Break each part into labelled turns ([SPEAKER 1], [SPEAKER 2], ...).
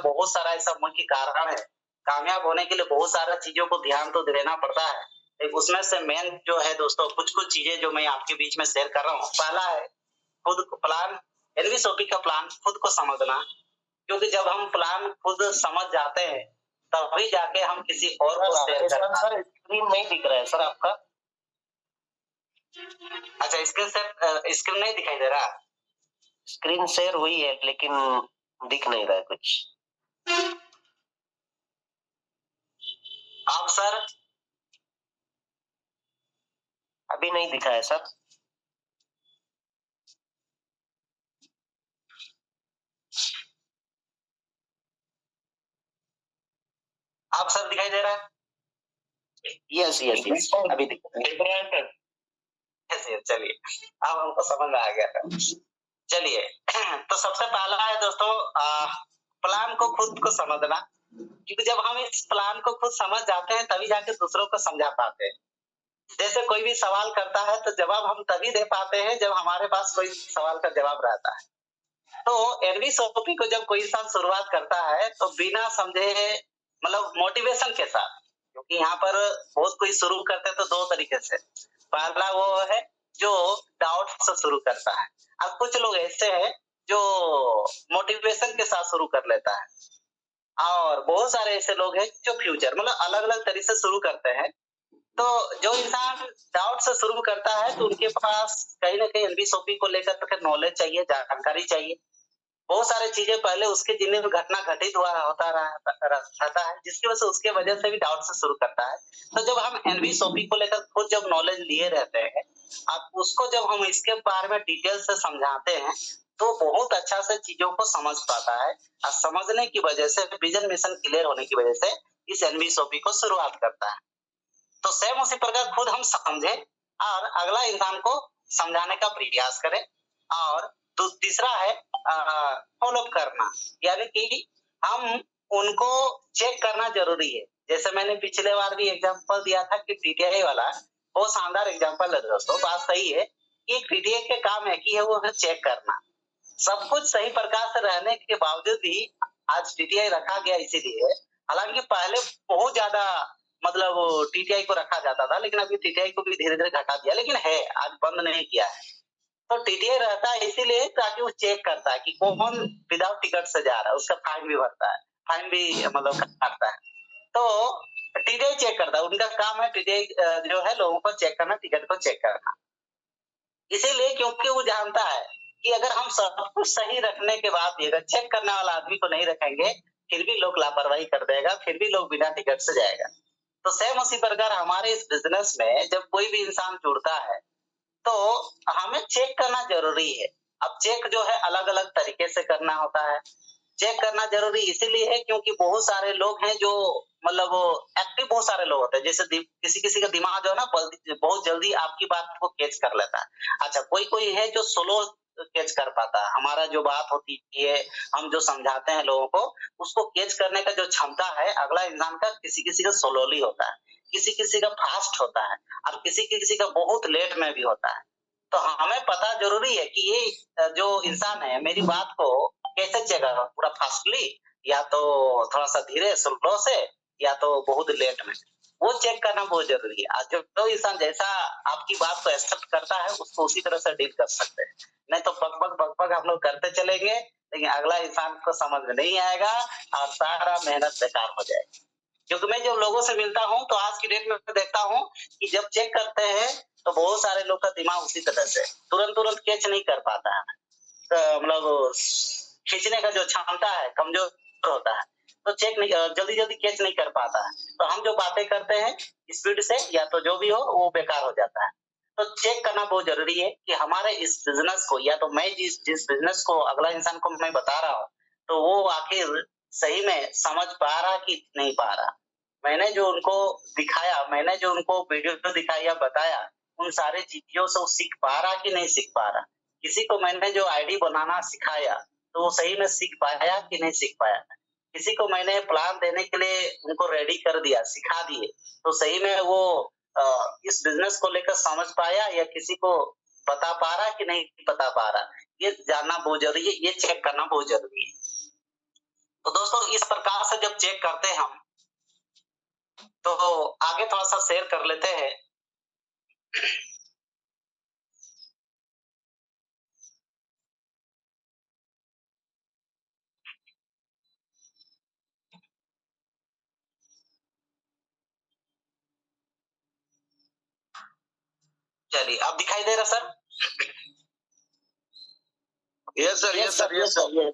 [SPEAKER 1] बहुत सारा ऐसा मुख्य कारण है। कामयाब होने के लिए बहुत सारा चीज़ों को ध्यान तो देना पड़ता है। एक उसमें से मेन जो है दोस्तों कुछ-कुछ चीज़ें जो मैं आपके बीच में शेयर कर रहा हूँ। पहला है खुद को प्लान एनवीएसओपी का प्लान खुद को समझना, क्योंकि जब हम प्लान खुद समझ जाते हैं, तभी जाके हम किसी और को शेयर कर पाते हैं।
[SPEAKER 2] सर स्क्रीन नहीं दिख रहा है सर आपका।
[SPEAKER 1] अच्छा स्क्रीन नहीं दिखाई दे रहा?
[SPEAKER 2] स्क्रीन शेयर हुई है लेकिन दिख नहीं रहा है कुछ।
[SPEAKER 1] आप सर?
[SPEAKER 2] अभी नहीं दिखा है सर।
[SPEAKER 1] आप सर दिखाई दे रहा है?
[SPEAKER 2] यस यस यस अभी दिख रहा है सर।
[SPEAKER 1] चलिए अब हमको समझ में आ गया। चलिए तो सबसे पहला है दोस्तों प्लान को खुद को समझना, क्योंकि जब हम इस प्लान को खुद समझ जाते हैं तभी जाके दूसरों को समझा पाते हैं। जैसे कोई भी सवाल करता है तो जवाब हम तभी दे पाते हैं जब हमारे पास कोई सवाल का जवाब रहता है। तो एनवीएसओपी को जब कोई इंसान शुरुआत करता है तो बिना समझे मतलब मोटिवेशन के साथ, क्योंकि यहाँ पर बहुत कोई शुरू करते हैं तो दो तरीके से। पहला वो है जो डाउट से शुरू करता है, अब कुछ लोग ऐसे हैं जो मोटिवेशन के साथ शुरू कर लेता है, और बहुत सारे ऐसे लोग हैं जो फ्यूचर मतलब अलग-अलग तरीके से शुरू करते हैं। तो जो इंसान डाउट से शुरू करता है तो उनके पास कहीं न कहीं एनवीएसओपी को लेकर के नॉलेज चाहिए, जानकारी चाहिए। बहुत सारी चीजें पहले उसके जिंदगी में घटना घटित हुआ होता रहता है, जिसकी वजह से उसके वजह से भी डाउट से शुरू करता है। तो जब हम एनवीएसओपी को लेकर खुद जब नॉलेज लिए रहते हैं, अब उसको जब हम इसके बारे में डिटेल से समझाते हैं, तो बहुत अच्छा से चीजों को समझ पाता है, और समझने की वजह से विजन मिशन क्लियर होने की वजह से इस एनवीएसओपी को शुरुआत करता है। तो सेम उसी प्रकार खुद हम समझे और अगला इंसान को समझाने का प्रयास करें। और तो तीसरा है फॉलो करना, यानी कि हम उनको चेक करना जरूरी है। जैसे मैंने पिछले बार भी एग्जांपल दिया था कि टीटीआई वाला बहुत शानदार एग्जांपल है दोस्तों, बात सही है कि टीटीआई के काम है कि वो है चेक करना। सब कुछ सही प्रकार से रहने के बावजूद भी आज टीटीआई रखा गया इसीलिए, हालांकि पहले बहुत ज्यादा मतलब टीटीआई को रखा जाता था, लेकिन अभी टीटीआई को भी धीरे-धीरे घटा दिया, लेकिन है आज बंद नहीं किया है। तो टीटीआई रहता है इसीलिए ताकि वो चेक करता है कि कौन विदाउट टिकट से जा रहा है, उसका फाइन भी भरता है, फाइन भी मतलब काटता है। तो टीटीआई चेक करता है, उनका काम है टीटीआई जो है लोगों को चेक करना, टिकट को चेक करना। इसीलिए क्योंकि वो जानता है कि अगर हम सब कुछ सही रखने के बाद भी अगर चेक करने वाला आदमी को नहीं रखेंगे, फिर भी लोग लापरवाही कर देगा, फिर भी लोग बिना टिकट से जाएगा। तो सेम उसी प्रकार हमारे इस बिजनेस में जब कोई भी इंसान जुड़ता है, तो हमें चेक करना जरूरी है। अब चेक जो है अलग-अलग तरीके से करना होता है। चेक करना जरूरी इसीलिए है क्योंकि बहुत सारे लोग हैं जो मतलब वो एक्टिव बहुत सारे लोग होते हैं, जैसे किसी-किसी का दिमाग जो है ना बहुत जल्दी आपकी बात को कैच कर लेता है। अच्छा कोई-कोई है जो स्लो कैच कर पाता है। हमारा जो बात होती है, हम जो समझाते हैं लोगों को, उसको कैच करने का जो क्षमता है अगला इंसान का किसी-किसी का स्लोली होता है, किसी-किसी का फास्ट होता है और किसी-किसी का बहुत लेट में भी होता है। तो हमें पता जरूरी है कि ये जो इंसान है मेरी बात को कैसे चेक करेगा, पूरा फास्टली या तो थोड़ा सा धीरे स्लो से या तो बहुत लेट में, वो चेक करना बहुत जरूरी है। आज जो इंसान जैसा आपकी बात को एक्सेप्ट करता है उसको उसी तरह से डील कर सकते हैं, नहीं तो बक हम लोग करते चलेंगे लेकिन अगला इंसान को समझ में नहीं आएगा और सारा मेहनत बेकार हो जाएगी। क्योंकि मैं जब लोगों से मिलता हूँ तो आज की डेट में देखता हूँ कि जब चेक करते हैं तो बहुत सारे लोग का दिमाग उसी तरह से तुरंत कैच नहीं कर पाता है, तो मतलब खींचने का जो क्षमता है कमजोर होता है, तो चेक नहीं जल्दी कैच नहीं कर पाता है। तो हम जो बातें करते हैं स्पीड से या तो जो भी हो वो बेकार हो जाता है। तो चेक करना बहुत जरूरी है कि हमारे इस बिजनेस को या तो मैं जिस बिजनेस को अगला इंसान को मैं बता रहा हूँ तो वो आखिर सही में समझ पा रहा कि नहीं पा रहा। मैंने जो उनको दिखाया, मैंने जो उनको वीडियो दिखाई या बताया, उन सारे चीजों से वो सीख पा रहा कि नहीं सीख पा रहा। किसी को मैंने जो आईडी बनाना सिखाया तो वो सही में सीख पाया कि नहीं सीख पाया। किसी को मैंने प्लान देने के लिए उनको रेडी कर दिया, सिखा दिए, तो सही में वो इस बिजनेस को लेकर समझ पाया या किसी को बता पा रहा कि नहीं बता पा रहा। ये जानना बहुत जरूरी है, ये चेक करना बहुत जरूरी है। तो दोस्तों इस प्रकार से जब चेक करते हैं हम, तो आगे थोड़ा सा शेयर कर लेते हैं। चलिए, अब दिखाई दे रहा sir?
[SPEAKER 2] Yes sir, yes sir, yes sir.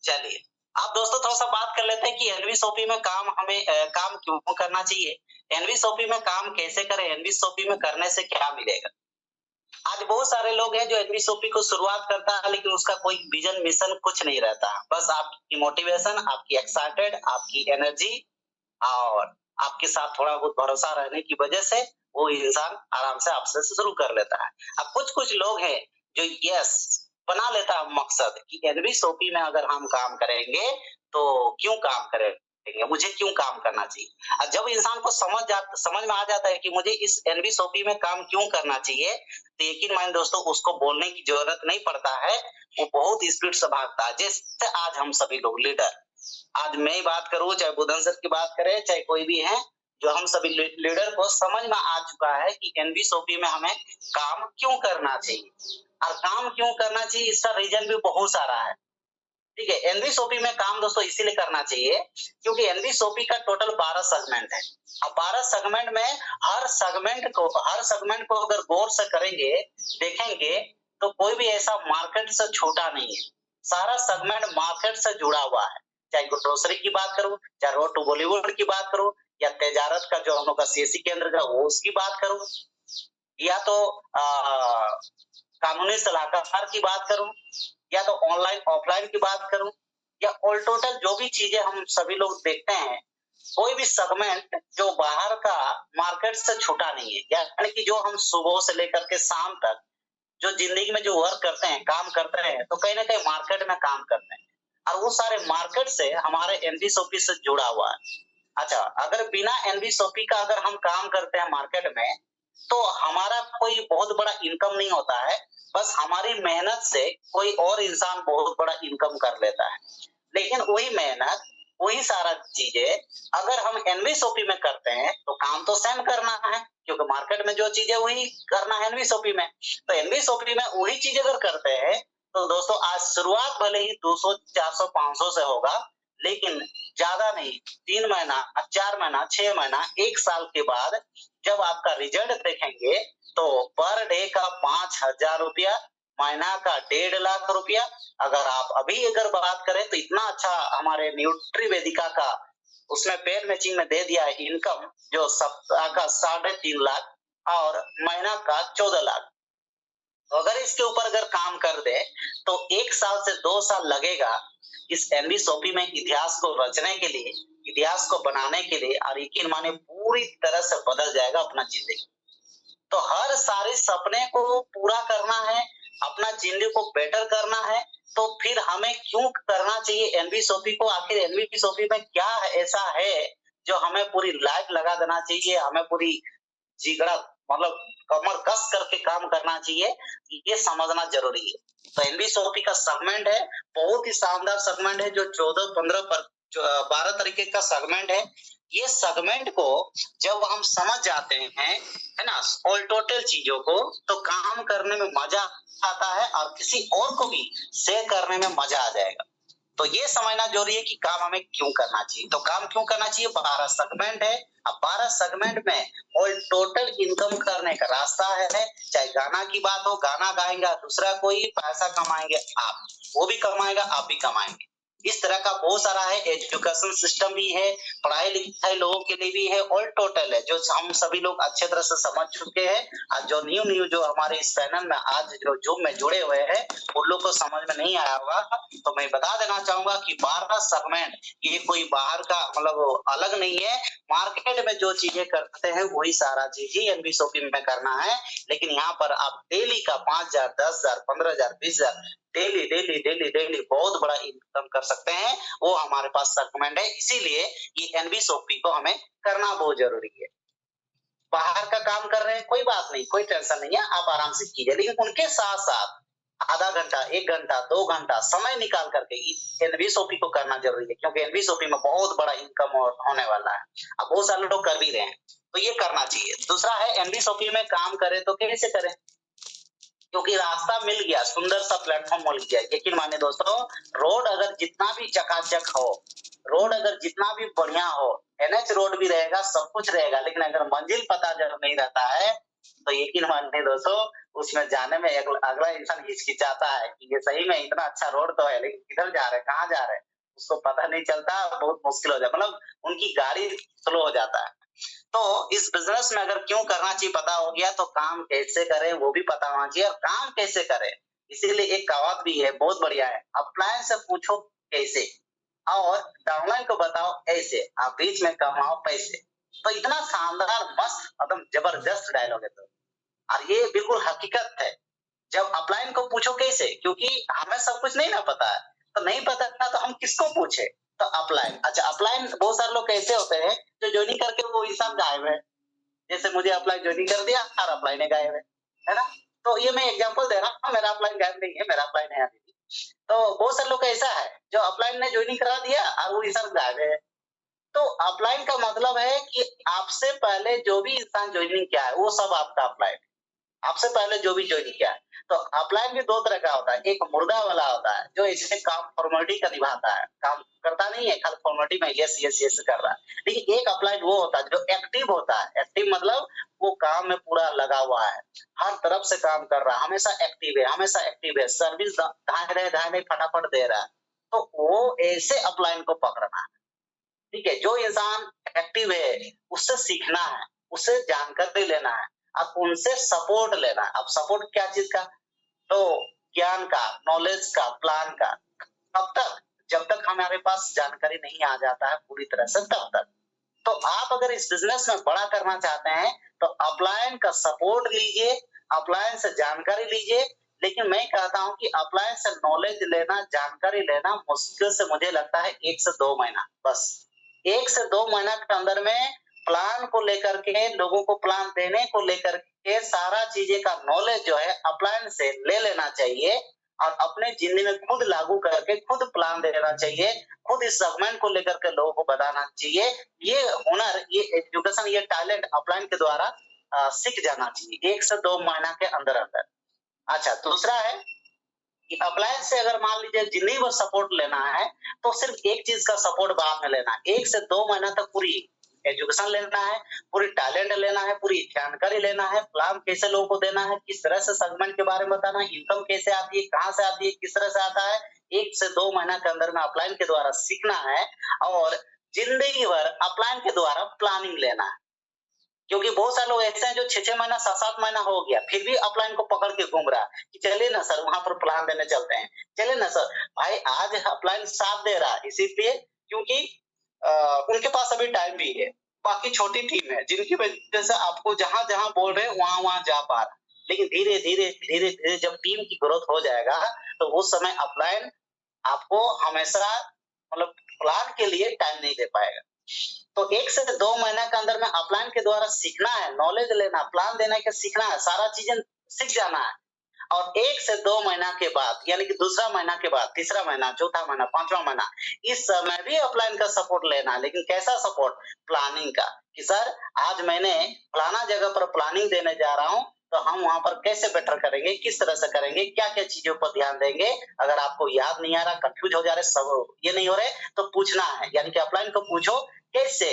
[SPEAKER 1] चलिए, अब दोस्तों थोड़ा सा बात कर लेते हैं कि एनवीएसओपी में काम हमें काम क्यों करना चाहिए, एनवीएसओपी में काम कैसे करें, एनवीएसओपी में करने से क्या मिलेगा। आज बहुत सारे लोग हैं जो एनवीएसओपी को शुरुआत करता है, लेकिन उसका कोई विजन मिशन कुछ नहीं रहता। बस आपकी मोटिवेशन, आपकी एक्साइटेड, आपकी एनर्जी और आपके साथ थोड़ा बहुत भरोसा रहने की वजह से वो इंसान आराम से आपसे शुरू कर लेता है। अब कुछ लोग हैं जो यस बना लेता है मकसद कि एनवीएसओपी में अगर हम काम करेंगे तो क्यों काम करेंगे, मुझे क्यों काम करना चाहिए। और जब इंसान को समझ में आ जाता है कि मुझे इस एनवीएसओपी में काम क्यों करना चाहिए, तो यकीन मानिए दोस्तों उसको बोलने की जरूरत नहीं पड़ता है, वो बहुत स्पीड से भागता है। जैसे आज हम सभी लोग लीडर, आज मैं ही बात करूं, चाहे बुधन सर की बात करें, चाहे कोई भी है, जो हम सभी लीडर को समझ में आ चुका है कि एनवीएसओपी में हमें काम क्यों करना चाहिए। और काम क्यों करना चाहिए इसका रीजन भी बहुत सारा है। ठीक है, एनवीएसओपी में काम दोस्तों इसीलिए करना चाहिए क्योंकि एनवीएसओपी का टोटल 12 सेगमेंट है। अब 12 सेगमेंट में हर सेगमेंट को अगर गौर से करेंगे, देखेंगे, तो कोई भी ऐसा मार्केट से छोटा नहीं है। सारा सेगमेंट मार्केट से जुड़ा हुआ है। चाहे ग्रोसरी की बात करूं, चाहे रोड टू बॉलीवुड की बात करूं, या तेजारत का जो हम लोग का सीएससी केंद्र का वो उसकी बात करूं, या तो कानूनी सलाहकार की बात करूं, या तो ऑनलाइन ऑफलाइन की बात करूं, या ऑल टोटल जो भी चीजें हम सभी लोग देखते हैं, कोई भी सेगमेंट जो बाहर का मार्केट से छूटा नहीं है। यानी कि जो हम सुबह से लेकर के शाम तक जो जिंदगी में जो वर्क करते हैं, काम करते हैं, तो कहीं ना कहीं मार्केट में काम करते हैं और वो सारे मार्केट से हमारे एनवीएसओपी से जुड़ा हुआ है। अच्छा, अगर बिना एनवीएसओपी का अगर हम काम करते हैं मार्केट में, तो हमारा कोई बहुत बड़ा इनकम नहीं होता है। बस हमारी मेहनत से कोई और इंसान बहुत बड़ा इनकम कर लेता है। लेकिन वही मेहनत, वही सारा चीजें अगर हम एनवीएसओपी में करते हैं तो काम तो सेम करना है, क्योंकि मार्केट में जो चीजें वही करना है एनवीएसओपी में। तो एनवीएसओपी में वही चीज अगर करते हैं तो दोस्तों आज शुरुआत भले ही 200, 400, 500 से होगा, लेकिन ज्यादा नहीं, 3 महीना, 4 महीना, 6 महीना, 1 साल के बाद जब आपका रिजल्ट देखेंगे तो पर डे का 5,000 रुपया, महीना का 1.5 लाख रुपया। अगर आप अगर बात करें तो इतना अच्छा हमारे न्यूट्री वेदिका का उसमें पेड मैचिंग में दे दिया है इनकम, जो सप्ताह का 3.5 लाख और महीना का 14 लाख। तो अगर इसके ऊपर अगर काम कर दे तो 1 साल से 2 साल लगेगा इस एनवीएसओपी में इतिहास को रचने के लिए, इतिहास को बनाने के लिए, और यकीन माने पूरी तरह से बदल जाएगा अपना जिंदगी। तो हर सारे सपने को पूरा करना है, अपना जिंदगी को बेटर करना है, तो फिर हमें क्यों करना चाहिए एनवीएसओपी को। आखिर एनवीएसओपी में क्या ऐसा है जो हमें पूरी लाइफ लगा देना चाहिए, हमें पूरी जिगड़ा मतलब कमर कस करके काम करना चाहिए, ये समझना जरूरी है। तो एनवीएसओपी का सेगमेंट है, बहुत ही शानदार सेगमेंट है, जो 14, 15 पर 12 तरीके का सेगमेंट है। ये सेगमेंट को जब हम समझ जाते हैं, है ना, ऑल टोटल चीजों को, तो काम करने में मजा आता है और किसी और को भी शेयर करने में मजा आ जाएगा। तो ये समझना जरूरी है कि काम हमें क्यों करना चाहिए। तो काम क्यों करना चाहिए, 12 सेगमेंट है। अब 12 सेगमेंट में ऑल टोटल इनकम करने का रास्ता है। चाहे गाना की बात हो, गाना गाएंगा दूसरा कोई, पैसा कमाएंगे आप, वो भी कमाएगा, आप भी कमाएंगे। इस तरह का बहुत सारा है। एजुकेशन सिस्टम भी है, पढ़ाई लिखाई लोगों के लिए भी है, ऑल टोटल है, जो हम सभी लोग अच्छे तरह से समझ चुके हैं। आज जो न्यू जो हमारे इस पैनल में आज जो जूम में जुड़े हुए हैं, उन लोग को समझ में नहीं आया होगा, तो मैं बता देना चाहूंगा कि 12 सेगमेंट ये कोई बाहर का मतलब अलग नहीं है। मार्केट में जो चीजें करते हैं वही सारा चीज ही एनवीएसओपी में करना है। लेकिन यहाँ पर आप डेली का 5,000, 10,000, 15,000, 20,000 डेली डेली डेली डेली बहुत बड़ा इनकम कर सकते हैं। वो हमारे पास सेगमेंट है, इसीलिए ये एनवीएसओपी को हमें करना बहुत जरूरी है। बाहर का काम कर रहे हैं, कोई बात नहीं, कोई टेंशन नहीं है, आप आराम से कीजिए, लेकिन उनके साथ साथ आधा घंटा, 1 घंटा, 2 घंटा समय निकाल करके एनवीएसओपी को करना जरूरी है, क्योंकि एनवीएसओपी में बहुत बड़ा इनकम होने वाला है। अब बहुत सारे लोग कर भी रहे हैं, तो ये करना चाहिए। दूसरा है एनवीएसओपी में काम करें तो कैसे करें, क्योंकि रास्ता मिल गया, सुंदर सा प्लेटफॉर्म मिल गया। यकीन माने दोस्तों, रोड अगर जितना भी चकाचक हो, रोड अगर जितना भी बढ़िया हो, एनएच रोड भी रहेगा, सब कुछ रहेगा, लेकिन अगर मंजिल पता जब नहीं रहता है तो यकीन मानिए दोस्तों, उसमें जाने में अगला इंसान हिचकिचाता है कि ये सही में इतना अच्छा रोड तो है, लेकिन किधर जा रहे हैं, कहाँ जा रहे हैं, उसको पता नहीं चलता, बहुत मुश्किल हो जाता, मतलब उनकी गाड़ी स्लो हो जाता है। तो इस बिजनेस में अगर क्यों करना चाहिए पता हो गया, तो काम कैसे करें वो भी पता होना चाहिए, और काम कैसे करें इसीलिए एक कहावत भी है, बहुत बढ़िया है, अपलायंस से पूछो कैसे और डाउनलाइन को बताओ ऐसे, आप बीच में कमाओ पैसे। तो इतना शानदार, मस्त, एकदम जबरदस्त डायलॉग है। तो और ये बिल्कुल हकीकत है। जब अपलाइन को पूछो कैसे, क्योंकि हमें सब कुछ नहीं ना पता है, तो नहीं पता ना, तो हम किसको पूछे, तो अपलाइन। अच्छा, अपलाइन बहुत सारे लोग कैसे होते हैं जो ज्वाइनिंग करके वो इंसान गायब है, जैसे मुझे अपलाइन ज्वाइनिंग कर दिया और अपलाइन गायब है ना। तो ये मैं एग्जांपल दे रहा हूँ, मेरा अपलाइन गायब नहीं है, मेरा अपलाइन है अभी भी। तो बहुत सारे लोग का ऐसा है जो अपलाइन ने ज्वाइनिंग करा दिया और वो इंसान गायब है। तो अपलाइन का मतलब है कि आपसे पहले जो भी इंसान ज्वाइनिंग किया है वो सब आपका अपलाइन, आपसे पहले जो भी ज्वाइन किया है। तो अपलाइन भी 2 तरह का होता है, एक मुर्गा वाला होता है जो ऐसे काम फॉर्मेलिटी का निभाता है, काम करता नहीं है, खाली फॉर्मेलिटी में यस यस यस कर रहा है। लेकिन एक अपलाइन वो होता है जो एक्टिव होता है, एक्टिव मतलब वो काम में पूरा लगा हुआ है, हर तरफ से काम कर रहा है, हमेशा एक्टिव है, हमेशा एक्टिव है, सर्विस धाए रहे फटाफट दे रहा है। तो वो ऐसे अपलाइन को पकड़ना है। ठीक है, जो इंसान एक्टिव है उससे सीखना है, उससे जानकारी लेना है, अब उनसे सपोर्ट लेना है। अब सपोर्ट क्या चीज का, तो ज्ञान का, नॉलेज का, प्लान का। तब तक जब तक हमारे पास जानकारी नहीं आ जाता है पूरी तरह से, तब तक। तो आप अगर इस बिजनेस में बड़ा करना चाहते हैं तो अपलायन का सपोर्ट लीजिए, अपलायन से जानकारी लीजिए। लेकिन मैं कहता हूं कि अपलायन से नॉलेज लेना, जानकारी लेना मुश्किल से मुझे लगता है 1 से 2 महीना, बस 1 से 2 महीना के अंदर में प्लान को लेकर के, लोगों को प्लान देने को लेकर के सारा चीजें का नॉलेज जो है अपलायन से ले लेना चाहिए और अपने जिंदगी में खुद लागू करके खुद प्लान देना चाहिए, खुद इस सेगमेंट को लेकर के लोगों को बताना चाहिए। ये हुनर, ये एजुकेशन, ये टैलेंट अपलाइन के द्वारा सीख जाना चाहिए 1 से 2 महीना के अंदर अंदर। अच्छा, दूसरा है कि अपलाइन से अगर मान लीजिए जिंदगी भर सपोर्ट लेना है तो सिर्फ एक चीज का सपोर्ट बाद में लेना है। 1 से 2 महीना तक पूरी एजुकेशन लेना है, पूरी टैलेंट लेना है, पूरी जानकारी लेना है, प्लान कैसे लोगों को देना है, किस तरह से सेगमेंट के बारे में बताना है, इनकम कैसे आती है, कहां से आती है, किस तरह से आता है। 1 से 2 महीना के अंदर में अपलाइन के द्वारा सीखना है और जिंदगी भर अपलाइन के द्वारा प्लानिंग लेना है। क्योंकि बहुत सारे लोग ऐसे हैं जो 6-6 महीना, 7-7 महीना हो गया फिर भी अपलाइन को पकड़ के घूम रहा है कि चलिए ना सर वहां पर प्लान देने चलते हैं, चलिए ना सर। भाई आज अपलाइन साथ दे रहा है इसीलिए क्योंकि उनके पास अभी टाइम भी है, बाकी छोटी टीम है जिनकी वजह से आपको जहां जहां बोल रहे हैं वहां वहां जा पा रहा है। लेकिन धीरे धीरे धीरे धीरे जब टीम की ग्रोथ हो जाएगा तो उस समय अपलाइन आपको हमेशा, मतलब प्लान के लिए टाइम नहीं दे पाएगा। तो 1 से 2 महीने के अंदर में अपलाइन के द्वारा सीखना है, नॉलेज लेना, प्लान देने के सीखना है, सारा चीजें सीख जाना है। और 1 से 2 महीना के बाद, यानी कि दूसरा महीना के बाद तीसरा महीना, चौथा महीना, पांचवा महीना, इस समय भी अपलाइन का सपोर्ट लेना है। लेकिन कैसा सपोर्ट, प्लानिंग का, कि सर आज मैंने फलाना जगह पर प्लानिंग देने जा रहा हूं, तो हम वहां पर कैसे बेटर करेंगे, किस तरह से करेंगे, क्या क्या चीजों पर ध्यान देंगे। अगर आपको याद नहीं आ रहा, कंफ्यूज हो जा रहे, सब ये नहीं हो रहे, तो पूछना है, यानी कि अपलाइन को पूछो कैसे,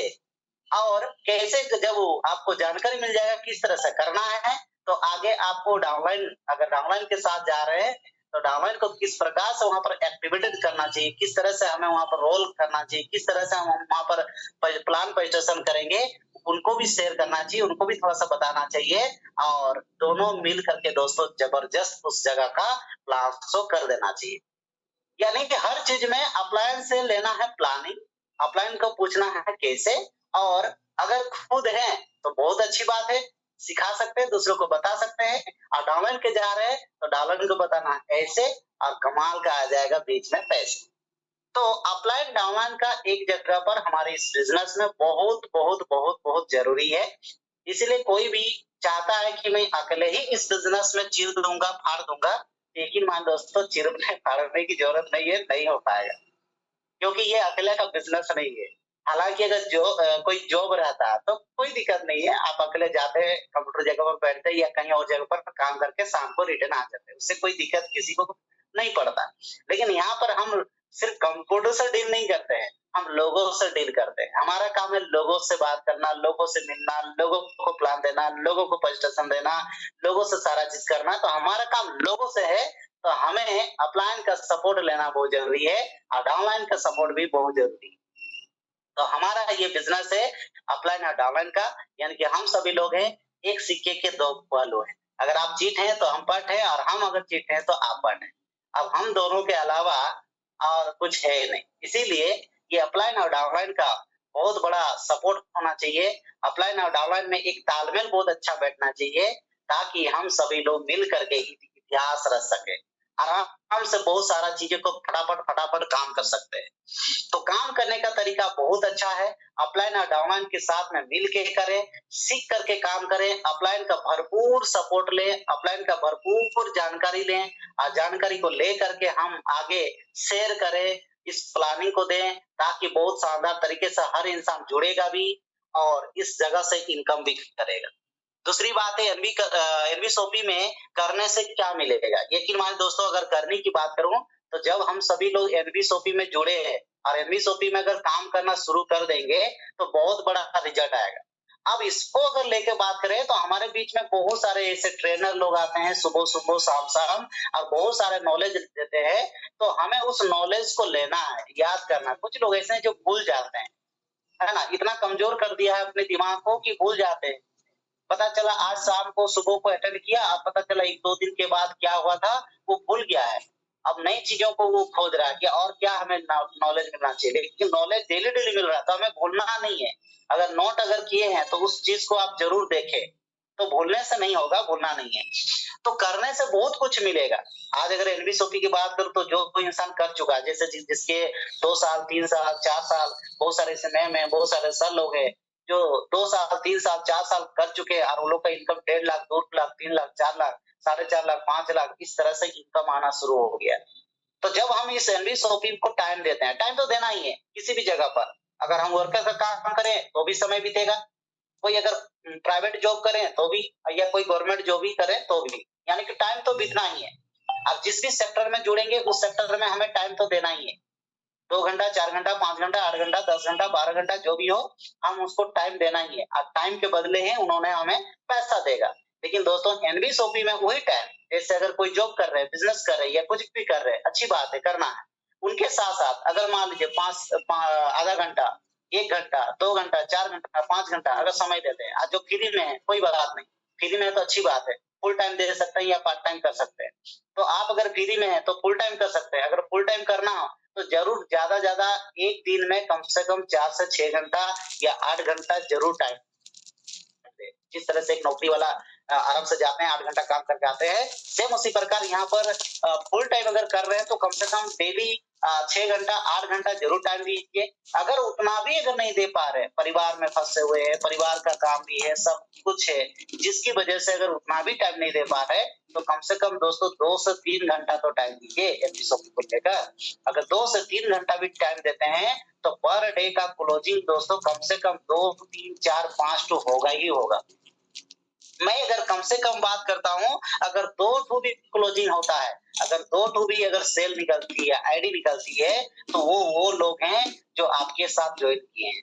[SPEAKER 1] और कैसे जब आपको जानकारी मिल जाएगा किस तरह से करना है, तो आगे आपको डाउनलाइन, अगर डाउनलाइन के साथ जा रहे हैं तो डाउनलाइन को किस प्रकार से वहां पर एक्टिवेटेड करना चाहिए, किस तरह से हमें वहां पर रोल करना चाहिए, किस तरह से हम वहां पर प्लान प्रेजेंटेशन करेंगे, उनको भी शेयर करना चाहिए, उनको भी थोड़ा सा बताना चाहिए। और दोनों मिल करके दोस्तों जबरदस्त उस जगह का प्लान शो कर देना चाहिए। यानी कि हर चीज में अपलायन से लेना है प्लानिंग, अपलायन को पूछना है कैसे, और अगर खुद है तो बहुत अच्छी बात है, सिखा सकते हैं, दूसरों को बता सकते हैं। और डाउनलाइन के जा रहे हैं तो डाउनलाइन को बताना है ऐसे, और कमाल का आ जाएगा बीच में पैसे। तो अपलाइन डाउनलाइन का एक जगह पर हमारे इस बिजनेस में बहुत बहुत बहुत बहुत जरूरी है। इसलिए कोई भी चाहता है कि मैं अकेले ही इस बिजनेस में चीर दूंगा, फाड़ दूंगा, यकीन मान दोस्तों, चिरने फाड़ने की जरूरत नहीं है, नहीं हो पाएगा, क्योंकि ये अकेले का बिजनेस नहीं है। हालाँकि अगर कोई जॉब रहता तो कोई दिक्कत नहीं है, आप अकेले जाते कंप्यूटर जगह पर बैठते या कहीं और जगह पर काम करके शाम को रिटर्न आ जाते, उससे कोई दिक्कत किसी को नहीं पड़ता। लेकिन यहाँ पर हम सिर्फ कंप्यूटर से डील नहीं करते हैं, हम लोगों से डील करते हैं। हमारा काम है लोगों से बात करना, लोगों से मिलना, लोगों को प्लान देना, लोगों को प्रेजेंटेशन देना, लोगों से सारा चीज़ करना। तो हमारा काम लोगों से है, तो हमें अपलाइन का सपोर्ट लेना बहुत ज़रूरी है और डाउनलाइन का सपोर्ट भी बहुत ज़रूरी है। तो हमारा ये बिज़नेस है अपलाइन और डाउनलाइन का, यानी कि हम सभी लोग हैं, एक सिक्के के दो पहलू हैं। अगर आप चिट हैं तो हम पट हैं, और हम अगर चिट हैं तो आप पट हैं। अब हम दोनों के अलावा और कुछ है ही नहीं। इसीलिए ये अपलाइन और डाउनलाइन का बहुत बड़ा सपोर्ट होना चाहिए। अपलाइन और डाउनलाइन में एक तालमेल बहुत अच्छा बैठना चाहिए, ताकि हम सभी लोग मिल करके इतिहास रच सकें। आराम से बहुत सारा चीज़ों को फटाफट काम कर सकते हैं। तो काम करने का तरीका बहुत अच्छा है। अपलाइन और डाउनलाइन के साथ में मिल के करें, सीख करके काम करें, अपलाइन का भरपूर सपोर्ट लें, अपलाइन का भरपूर जानकारी लें और जानकारी को ले करके हम आगे शेयर करें, इस प्लानिंग को दें, ताकि बहुत शानदार तरीके से हर इंसान जुड़ेगा भी और इस जगह से इनकम भी करेगा। दूसरी बात है एनवीएसओपी में करने से क्या मिलेगा? यकीन मानिए दोस्तों, अगर करने की बात करूं तो जब हम सभी लोग एनवीएसओपी में जुड़े हैं और एनवीएसओपी में अगर काम करना शुरू कर देंगे तो बहुत बड़ा रिजल्ट आएगा। अब इसको अगर लेके बात करें तो हमारे बीच में बहुत सारे ऐसे ट्रेनर लोग आते हैं सुबह-सुबह, शाम-शाम, और बहुत सारे नॉलेज देते हैं। तो हमें उस नॉलेज को लेना है, याद करना है। कुछ लोग ऐसे हैं जो भूल जाते हैं, है ना? इतना कमजोर कर दिया है अपने दिमाग को कि भूल जाते हैं। पता चला आज शाम को सुबह को अटेंड किया, अब पता चला 1-2 दिन के बाद क्या हुआ था, वो भूल गया है। अब नई चीज़ों को वो खोज रहा है कि और क्या हमें नॉलेज मिलना चाहिए। लेकिन नॉलेज डेली-डेली मिल रहा है, तो हमें भूलना नहीं है। अगर नोट अगर किए हैं, तो उस चीज़ को आप ज़रूर देखें। तो भूलने से नहीं होगा, भूलना नहीं है। तो करने से बहुत कुछ मिलेगा। आज अगर एनवीएसओपी की बात करूँ तो जो कोई इंसान कर चुका है, जैसे जिसके 2 साल, 3 साल, 4 साल, बहुत सारे ऐसे मैम हैं, बहुत सारे सर लोग हैं, जो 2 साल, 3 साल, 4 साल कर चुके हैं और उन लोग का इनकम 1.5 लाख, 2 लाख, 3 लाख, 4 लाख, 4.5 लाख, 5 लाख, इस तरह से इनकम आना शुरू हो गया। तो जब हम इस एनवीएसओपी को टाइम देते हैं, टाइम तो देना ही है किसी भी जगह पर। अगर हम वर्कर का काम करें तो भी समय बीतेगा, कोई अगर प्राइवेट जॉब करें तो भी, या कोई गवर्नमेंट जॉब भी करें तो भी, यानी कि टाइम तो बीतना ही है। अब जिस भी सेक्टर में जुड़ेंगे उस सेक्टर में हमें टाइम तो देना ही है। 2 घंटा, 4 घंटा, 5 घंटा, 8 घंटा, 10 घंटा, 12 घंटा जो भी हो, हम उसको टाइम देना ही है। और टाइम के बदले हैं उन्होंने हमें पैसा देगा। लेकिन दोस्तों एनवीएसओपी में वही टाइम, जैसे अगर कोई जॉब कर रहे हैं, बिज़नेस कर रहे हैं या कुछ भी कर रहे हैं, अच्छी बात है, करना है। उनके साथ-साथ अगर मान लीजिए आधा घंटा, 1 घंटा, 2 घंटा, 4 घंटा, 5 घंटा अगर समय देते हैं, जो फ्री में है कोई बात नहीं, फ्री में है तो अच्छी बात है, फुल टाइम दे सकते हैं या पार्ट टाइम कर सकते हैं। तो आप अगर फ्री में हैं तो फुल टाइम कर सकते हैं, अगर फुल टाइम करना हो तो ज़रूर ज़्यादा-ज़्यादा एक दिन में कम से कम 4 से 6 घंटा या 8 घंटा ज़रूर टाइम दें। जिस तरह से एक नौकरी वाला आराम से जाते हैं, 8 घंटा काम करके आते हैं, सेम उसी प्रकार यहाँ पर फुल टाइम अगर कर रहे हैं तो कम से कम डेली 6 घंटा, 8 घंटा ज़रूर टाइम दीजिए। अगर उतना भी अगर नहीं दे पा रहे, परिवार में फँसे हुए हैं, परिवार का काम भी है, सब कुछ है, जिसकी वजह से अगर उतना भी टाइम नहीं दे पा रहे, तो कम से कम दोस्तों 2 से 3 घंटा तो टाइम दीजिए एपिसोड को लेकर। अगर 2 से 3 घंटा भी टाइम देते हैं, तो पर डे का क्लोजिंग दोस्तों कम से कम 2, 3, 4, 5 तो होगा ही होगा। मैं अगर कम से कम बात करता हूँ, अगर 2 ठो भी क्लोजिंग होता है, अगर 2 ठो भी अगर सेल निकलती है, आईडी निकलती है, तो वो लोग हैं जो आपके साथ जॉइन किए हैं।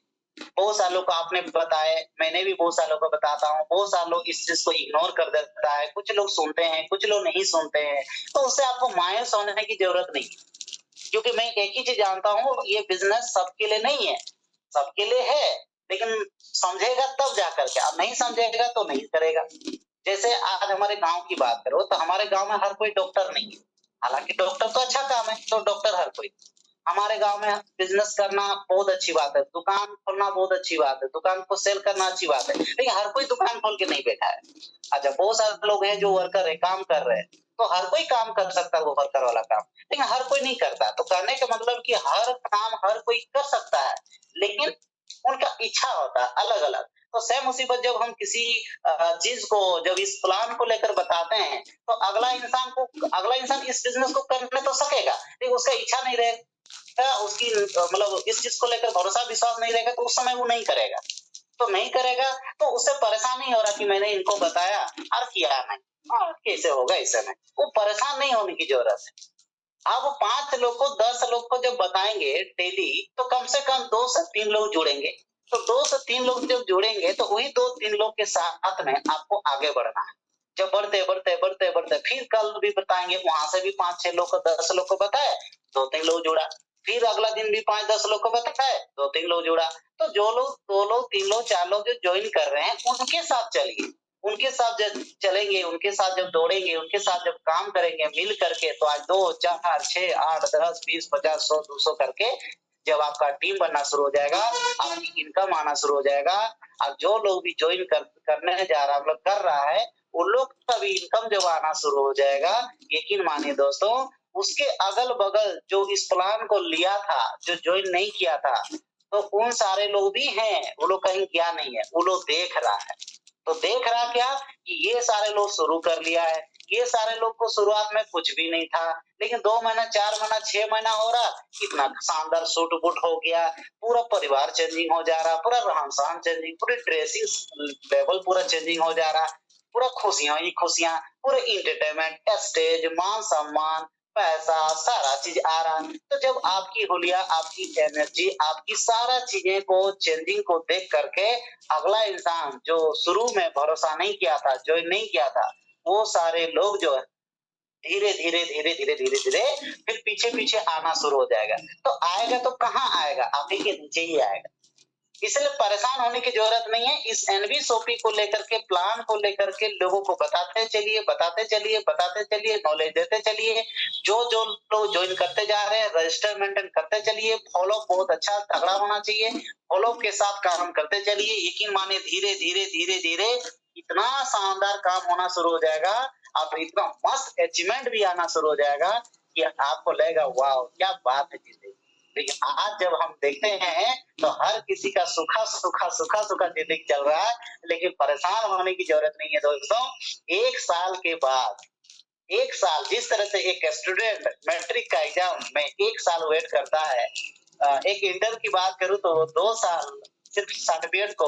[SPEAKER 1] बहुत सालों को आपने बताए, मैंने भी बहुत सालों को बताता हूँ, बहुत सारे लोग इस चीज़ को इग्नोर कर देता है, कुछ लोग सुनते हैं, कुछ लोग नहीं सुनते हैं, तो उससे आपको मायूस होने की ज़रूरत नहीं है। क्योंकि मैं एक ही चीज़ जानता हूँ, ये बिज़नेस सबके लिए नहीं है, सबके लिए है, लेकिन समझेगा तब जाकर के, अब नहीं समझेगा तो नहीं करेगा। जैसे आज हमारे गाँव की बात करो, तो हमारे गाँव में हर कोई डॉक्टर नहीं है। हालाँकि डॉक्टर तो अच्छा काम है, तो डॉक्टर हर कोई। हमारे गाँव में बिज़नेस करना बहुत अच्छी बात है, दुकान खोलना बहुत अच्छी बात है, दुकान को सेल करना अच्छी बात है, लेकिन हर कोई दुकान खोल के नहीं बैठा है। अच्छा, बहुत सारे लोग हैं जो वर्कर है, काम कर रहे हैं, तो हर कोई काम कर सकता है वो वर्कर वाला काम, लेकिन हर कोई नहीं करता। तो कहने का मतलब कि हर काम हर कोई कर सकता है, लेकिन उनका इच्छा होता है अलग अलग। तो सेम मुसीबत जब हम किसी चीज को जब इस प्लान को लेकर बताते हैं तो अगला इंसान इस बिजनेस को करने तो सकेगा, लेकिन उसका इच्छा नहीं रहेगा, उसकी मतलब इस चीज को लेकर भरोसा विश्वास नहीं रहेगा, तो उस समय वो नहीं करेगा। तो नहीं करेगा तो उससे परेशान नहीं हो रहा कि मैंने इनको बताया और किया नहीं, कैसे होगा ऐसे में, वो परेशान नहीं होने की जरूरत है। आप 5 लोग को 10 लोग को जब बताएंगे डेली, तो कम से कम 2 से 3 लोग जुड़ेंगे। तो 2 से 3 लोग जब जुड़ेंगे तो वही 2-3 लोग के साथ में आपको आगे बढ़ना है। जब बढ़ते फिर कल भी बताएंगे, वहां से भी 5-6 लोग को 10 लोग को बताए, 2-3 लोग जुड़ा। फिर अगला दिन भी 5-10 लोग को बताए, 2-3 लोग जुड़ा। तो जो लोग 2 लोग 3 लोग 4 लोग जो ज्वाइन कर रहे हैं उनके साथ चलिए, उनके साथ जब चलेंगे, उनके साथ जब दौड़ेंगे, उनके साथ जब काम करेंगे मिल करके, तो आज 2 4 6 8 10 20 50 100 200 करके जब आपका टीम बनना शुरू हो जाएगा, आपकी इनकम आना शुरू हो जाएगा। और जो लोग भी ज्वाइन करने जा रहा मतलब कर रहा है, उन लोग का भी इनकम जब आना शुरू हो जाएगा, यकीन मानिए दोस्तों, उसके अगल बगल जो इस प्लान को लिया था, जो ज्वाइन नहीं किया था, तो उन सारे लोग भी हैं, वो लोग कहीं गया नहीं है, वो लोग देख रहा है। तो देख रहा क्या कि ये सारे लोग शुरू कर लिया है, ये सारे लोग को शुरुआत में कुछ भी नहीं था, लेकिन 2 महीना 4 महीना 6 महीना हो रहा, इतना शानदार सूट बूट हो गया, पूरा परिवार चेंजिंग हो जा रहा, पूरा रहन सहन चेंजिंग, पूरी ड्रेसिंग लेवल पूरा चेंजिंग हो जा रहा, पूरा खुशियां ही खुशियां, पूरे इंटरटेनमेंट, स्टेज, मान सम्मान, पैसा, सारा चीज आ रहा। तो जब आपकी हुलिया, आपकी एनर्जी, आपकी सारा चीजें को चेंजिंग को देख करके अगला इंसान जो शुरू में भरोसा नहीं किया था, जो नहीं किया था, वो सारे लोग जो है धीरे-धीरे फिर पीछे-पीछे आना शुरू हो जाएगा। तो आएगा तो कहाँ आएगा? आप ही के नीचे ही आएगा। इसलिए परेशान होने की जरूरत नहीं है। इस एनवीएसओपी को लेकर के, प्लान को लेकर के लोगों को बताते चलिए, बताते चलिए, बताते चलिए, नॉलेज देते चलिए। जो लोग ज्वाइन करते जा रहे हैं, रजिस्टर मेंटेन करते चलिए, फॉलो बहुत अच्छा तगड़ा होना चाहिए। फॉलो के साथ काम करते चलिए, यकीन मानिए धीरे-धीरे इतना शानदार काम होना शुरू हो जाएगा, और इतना मस्त अचीवमेंट भी आना शुरू हो जाएगा कि आपको लगेगा वाओ क्या बात है जिंदगी। लेकिन आज जब हम देखते हैं तो हर किसी का सूखा जिंदगी चल रहा है, लेकिन परेशान होने की जरूरत नहीं है दोस्तों। 1 साल के बाद, 1 साल जिस तरह से एक स्टूडेंट मैट्रिक का एग्जाम में 1 साल वेट करता है, एक इंटर की बात करूं तो 2 साल सिर्फ सर्टिफिकेट को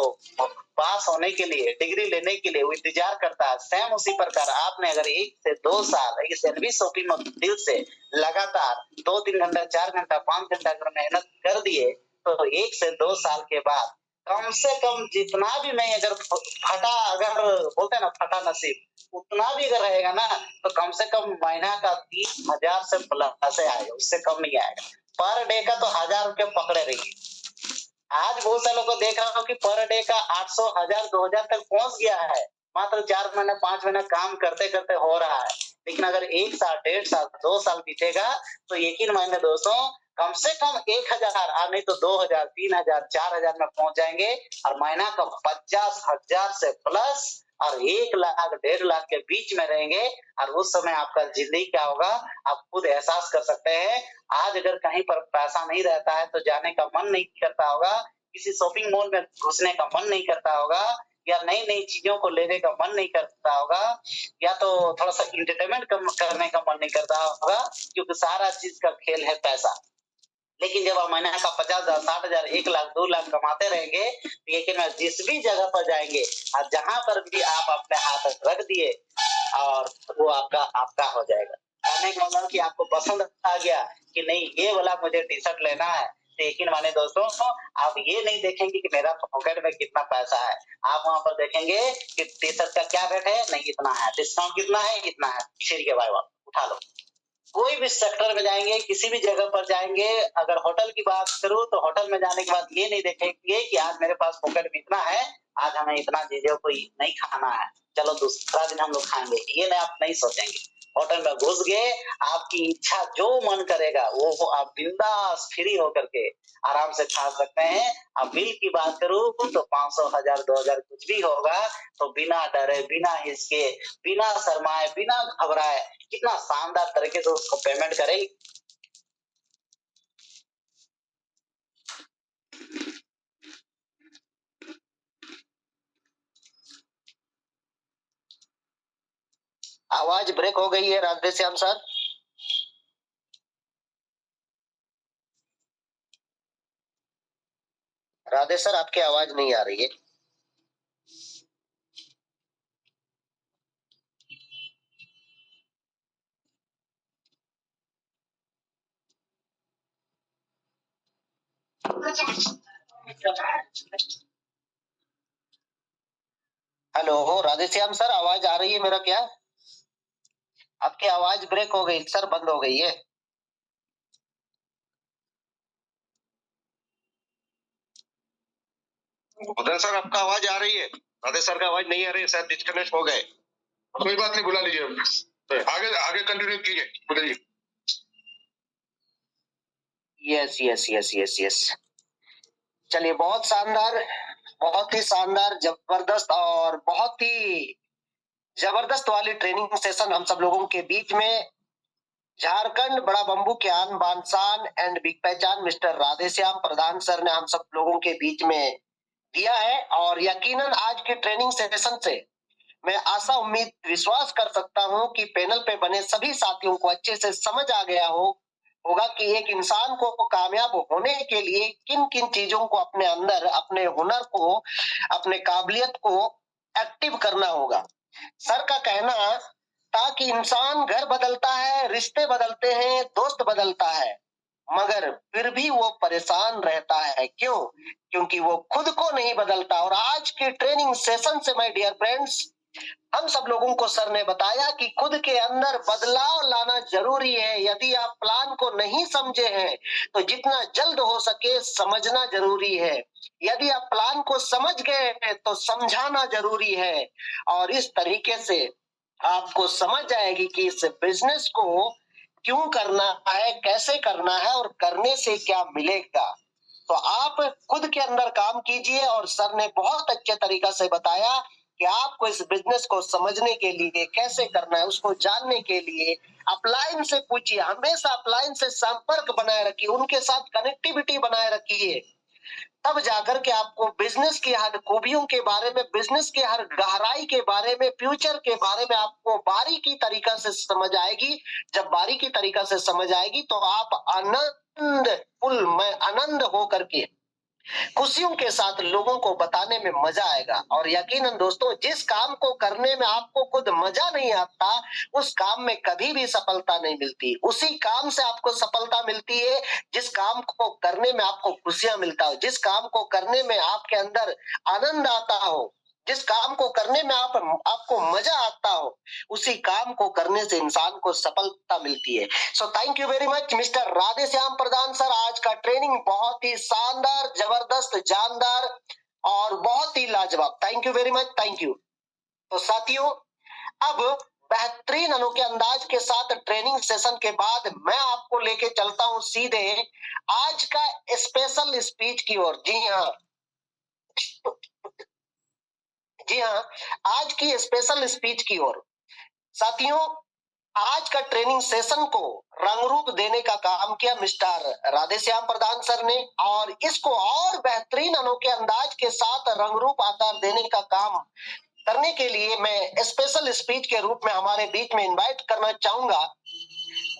[SPEAKER 1] पास होने के लिए, डिग्री लेने के लिए वो इंतजार करता है। सेम उसी प्रकार आपने अगर 1 से 2 साल इस एनवीएसओपी में दिल से लगातार 2-3 घंटा, 4 घंटा, 5 घंटा अगर मेहनत कर दिए, तो 1 से 2 साल के बाद कम से कम जितना भी मैं अगर फटा, अगर बोलते हैं ना फटा नसीब, उतना भी अगर रहेगा ना, तो कम से कम महीना का 30,000 से प्लस आएगा, उससे कम नहीं आएगा। पर डे का तो 1000 रुपये पकड़े रहिए। आज बहुत सारे लोगों को देख रहा हूँ कि पर डे का 800, 1000, 2000 तक पहुंच गया है। मात्र 4 महीना 5 महीना काम करते करते हो रहा है। लेकिन अगर 1 साल, 1.5 साल, 2 साल बीतेगा, तो यकीन मानिए दोस्तों, कम से कम 1000 और नहीं तो 2000, 3000, 4000 में पहुंच जाएंगे, और महीना का 50,000 से प्लस और 1 लाख, 1.5 लाख के बीच में रहेंगे। और उस समय आपका जिंदगी क्या होगा, आप खुद एहसास कर सकते हैं। आज अगर कहीं पर पैसा नहीं रहता है तो जाने का मन नहीं करता होगा, किसी शॉपिंग मॉल में घुसने का मन नहीं करता होगा, या नई नई चीजों को लेने का मन नहीं करता होगा, या तो थोड़ा सा इंटरटेनमेंट करने का मन नहीं करता होगा, क्योंकि सारा चीज का खेल है पैसा। लेकिन जब आप महीने का 50,000, 60,000, 1 लाख, 2 लाख कमाते रहेंगे, लेकिन जिस भी जगह पर जाएंगे और जहां पर भी आप अपने हाथ रख दिए, और वो आपका आपका हो जाएगा। कहने का मतलब कि आपको पसंद आ गया कि नहीं ये वाला मुझे टी शर्ट लेना है, तो यकीन माने दोस्तों, आप ये नहीं देखेंगे कि मेरा पॉकेट में कितना पैसा है। आप वहां पर देखेंगे कि टी शर्ट का क्या रेट है, नहीं इतना है, डिस्काउंट कितना है, इतना है, ठीक है भाई उठा लो। कोई भी सेक्टर में जाएंगे, किसी भी जगह पर जाएंगे, अगर होटल की बात करूं तो होटल में जाने के बाद ये नहीं देखेंगे कि आज मेरे पास पॉकेट में इतना है, आज हमें इतना चीजों को नहीं खाना है, चलो दूसरा दिन हम लोग खाएंगे, ये नहीं आप नहीं सोचेंगे। होटल में घुस गए, आपकी इच्छा जो मन करेगा वो आप बिंदास फ्री होकर के आराम से खा सकते हैं। अब बिल की बात करूं तो 500, 1000, 2000 कुछ भी होगा, तो बिना डरे, बिना हिचके, बिना शर्माए, बिना घबराए, कितना शानदार तरीके से उसको पेमेंट करें।
[SPEAKER 2] आवाज ब्रेक हो गई है राधेश्याम सर। राधे सर, आपकी आवाज नहीं आ रही है। हेलो राधेश्याम सर, आवाज आ रही है मेरा क्या? आपकी आवाज ब्रेक हो गई सर, बंद हो गई है।
[SPEAKER 3] उदय सर, आपका आवाज आ रही है, राधे सर का आवाज नहीं आ रही है, शायद डिस्कनेक्ट हो गए। कोई बात नहीं, बुला लीजिए, आगे आगे कंटिन्यू कीजिए, बताइए।
[SPEAKER 2] Yes yes yes yes yes, चलिए, बहुत शानदार, बहुत ही शानदार, जबरदस्त और बहुत ही जबरदस्त वाली ट्रेनिंग सेशन हम सब लोगों के बीच में झारखंड बड़ा बम्बू के आन बान शान एंड बिग पहचान मिस्टर राधेश्याम प्रधान सर ने हम सब लोगों के बीच में दिया है। और यकीनन आज की ट्रेनिंग सेशन से मैं आशा उम्मीद विश्वास कर सकता हूं कि पैनल पे बने सभी साथियों को अच्छे से समझ आ गया होगा कि एक इंसान को कामयाब होने के लिए किन किन चीजों को अपने अंदर, अपने हुनर को, अपने काबिलियत को एक्टिव करना होगा। सर का कहना, ताकि इंसान घर बदलता है, रिश्ते बदलते हैं, दोस्त बदलता है, मगर फिर भी वो परेशान रहता है। क्यों? क्योंकि वो खुद को नहीं बदलता। और आज के ट्रेनिंग सेशन से माय डियर फ्रेंड्स, हम सब लोगों को सर ने बताया कि खुद के अंदर बदलाव लाना जरूरी है। यदि आप प्लान को नहीं समझे हैं तो जितना जल्द हो सके समझना जरूरी है। यदि आप प्लान को समझ गए हैं तो समझाना जरूरी है। और इस तरीके से आपको समझ आएगी कि इस बिजनेस को क्यों करना है, कैसे करना है और करने से क्या मिलेगा। तो आप खुद के अंदर काम कीजिए। और सर ने बहुत अच्छे तरीका से बताया कि आपको इस बिजनेस को समझने के लिए कैसे करना है, उसको जानने के लिए अपलाइन से पूछिए, हमेशा अपलाइन से संपर्क बनाए रखिए, उनके साथ कनेक्टिविटी बनाए रखिए। तब जाकर के आपको बिजनेस की हर खूबियों के बारे में, बिजनेस के हर गहराई के बारे में, फ्यूचर के बारे में आपको बारीकी तरीका से समझ आएगी। जब बारीकी तरीका से समझ आएगी तो आप आनंद हो करके खुशियों के साथ लोगों को बताने में मजा आएगा। और यकीनन दोस्तों, जिस काम को करने में आपको खुद मजा नहीं आता, उस काम में कभी भी सफलता नहीं मिलती। उसी काम से आपको सफलता मिलती है जिस काम को करने में आपको खुशियां मिलता हो, जिस काम को करने में आपके अंदर आनंद आता हो, जिस काम को करने में आपको मजा आता हो, उसी काम को करने से इंसान को सफलता मिलती है। So thank you very much mister Radheshyam Pradhan sir. आज का ट्रेनिंग बहुत ही शानदार, जबरदस्त, जानदार और बहुत ही लाजवाब। Thank you very much, thank you. तो साथियों, अब बेहतरीन अनोखे अंदाज के साथ ट्रेनिंग सेशन के बाद मैं आपको लेके चलता हूं सीधे आज का स्पेशल स्पीच की ओर। जी हाँ, आज की स्पेशल स्पीच की ओर। साथियों, आज का ट्रेनिंग सेशन को रंग रूप देने का काम किया मिस्टर राधेश्याम प्रधान सर ने। और इसको और बेहतरीन अनोखे अंदाज के साथ रंग रूप आकार देने का काम करने के लिए मैं स्पेशल स्पीच के रूप में हमारे बीच में इनवाइट करना चाहूंगा,